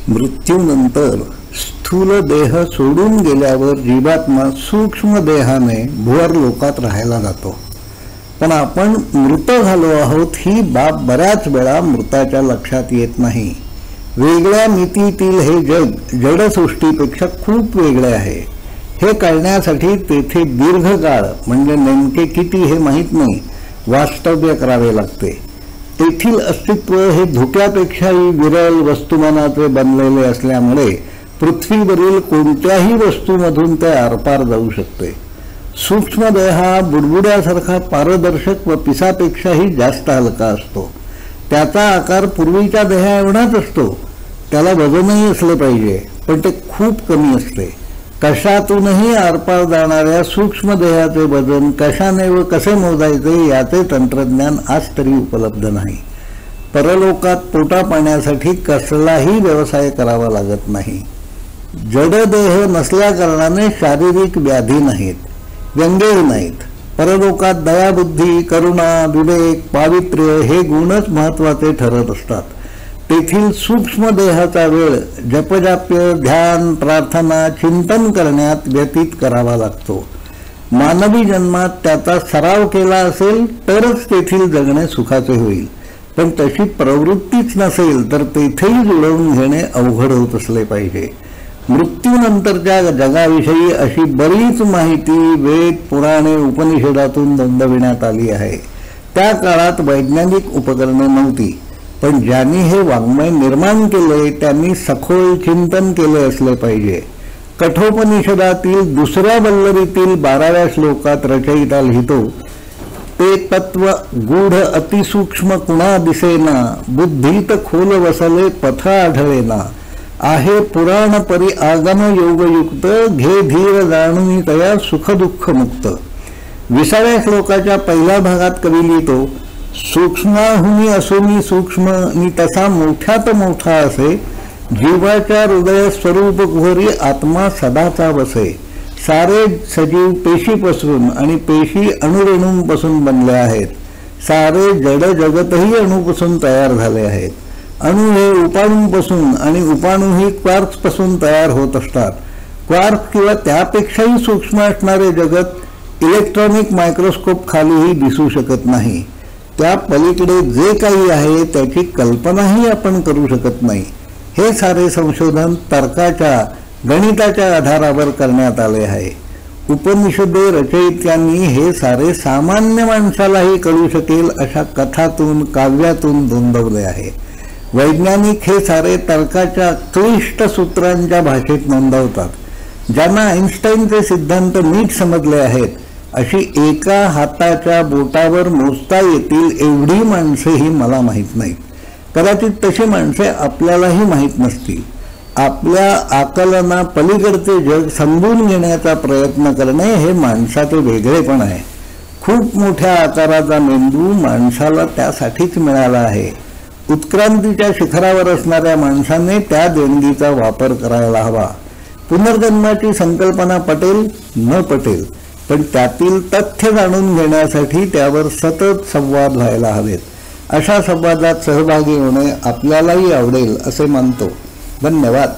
मृत्यूनंतर स्थूल देह सोडून गेल्यावर जीवात्मा सूक्ष्म देहाने भुवर लोकात राहायला जातो. पण आपण मृत झालो आहोत ही बाब बऱ्याच वेळा मृताच्या लक्षात येत नाही. वेगळ्या मितीतील हे जग जडसृष्टीपेक्षा खूप वेगळे आहे हे कळण्यासाठी तेथे दीर्घकाळ म्हणजे नेमके किती हे माहीत नाही वास्तव्य करावे लागते. तेथील अस्तित्व हे धुक्यापेक्षाही विरल वस्तुमानाचे बनलेले असल्यामुळे पृथ्वीवरील कोणत्याही वस्तूमधून ते आरपार जाऊ शकते. सूक्ष्मदेह हा बुडबुड्यासारखा पारदर्शक व पिसापेक्षाही जास्त हलका असतो. त्याचा आकार पूर्वीच्या देहा एवढाच असतो. त्याला वजनही असले पाहिजे पण ते खूप कमी असते. कशातूनही आरपार जाणाऱ्या सूक्ष्मदेहाचे वजन कशाने व कसे मोजायचे याचे तंत्रज्ञान आज तरी उपलब्ध नाही. परलोकात पोटा पाण्यासाठी कसलाही व्यवसाय करावा लागत नाही. जडदेह नसल्याकारणाने शारीरिक व्याधी नाहीत, व्यंगेही नाहीत. परलोकात दयाबुद्धी, करुणा, विवेक, पावित्र्य हे गुणच महत्त्वाचे ठरत असतात. तेथील सूक्ष्म देहाचा वेळ जपजाप्य, ध्यान, प्रार्थना, चिंतन करण्यात व्यतीत करावा लागतो. मानवी जन्मात त्याचा सराव केला असेल तरच तेथील जगणे सुखाचे होईल. पण तशी प्रवृत्तीच नसेल तर तेथेही जुळवून घेणे अवघड होत असले पाहिजे. मृत्यूनंतरच्या जगाविषयी अशी बरीच माहिती वेद, पुराणे, उपनिषदातून नोंदविण्यात आली आहे. त्या काळात वैज्ञानिक उपकरणे नव्हती. पण ज्यांनी हे वाङ्मय निर्माण केले त्यांनी सखोल चिंतन केले असले पाहिजे. कठोपनिषदातील दुसऱ्या वल्लरीतील 12व्या श्लोकात रचयिता लिहितो, ते तत्व गूढ अतिसूक्ष्म कुणा दिसेना, बुद्धीत खोल वसले पथ आढळेना, आहे पुराण परी आगम योगयुक्त, घे धीर जाणून तया सुख दुःख मुक्त. 20व्या श्लोकाच्या पहिल्या भागात कवी लिहितो, सूक्ष्माहुनी असोनी सूक्ष्म नि तसा मोठ्यात मोठा असे, जीवाच्या हृदय स्वरूप कुहरी आत्मा सदाचा वसे. सारे सजीव पेशीपासून आणि पेशी अणुरेणूंपासून बनले आहेत. सारे जड जगतही अणूपासून तयार झाले आहेत. अणू हे उपाणूंपासून आणि उपाणूही क्वार्क्सपासून तयार होत असतात. क्वार्क किंवा त्यापेक्षाही सूक्ष्म असणारे जगत इलेक्ट्रॉनिक मायक्रोस्कोप खालीही दिसू शकत नाही. त्या पलीकडे जे काही आहे त्याची कल्पनाही आपण करू शकत नाही. हे सारे संशोधन तर्काच्या, गणिताच्या आधारावर करण्यात आले आहे. उपनिषदे रचयित्यांनी हे सारे सामान्य माणसालाही कळू शकेल अशा कथातून, काव्यातून नोंदवले आहे. वैज्ञानिक हे सारे तर्काच्या क्लिष्ट सूत्रांच्या भाषेत नोंदवतात. ज्यांना आइन्स्टाईनचे सिद्धांत नीट समजले आहेत अशी एका हाताच्या बोटावर मोजता येतील एवढी माणसेही मला माहीत नाहीत. कदाचित तशी माणसे आपल्यालाही माहीत नसतील. आपल्या आकलना पलीकडचे जग समजून घेण्याचा प्रयत्न करणे हे माणसाचे वेगळेपण आहे. खूप मोठ्या आकाराचा मेंदू माणसाला त्यासाठीच मिळाला आहे. उत्क्रांतीच्या शिखरावर असणाऱ्या माणसाने त्या देणगीचा वापर करायला हवा. पुनर्जन्माची संकल्पना पटेल न पटेल पण त्यातील तथ्य जाणून घेण्यासाठी त्यावर सतत संवाद व्हायला हवेत. अशा संवादात सहभागी होणे आपल्यालाही आवडेल असे मानतो. धन्यवाद.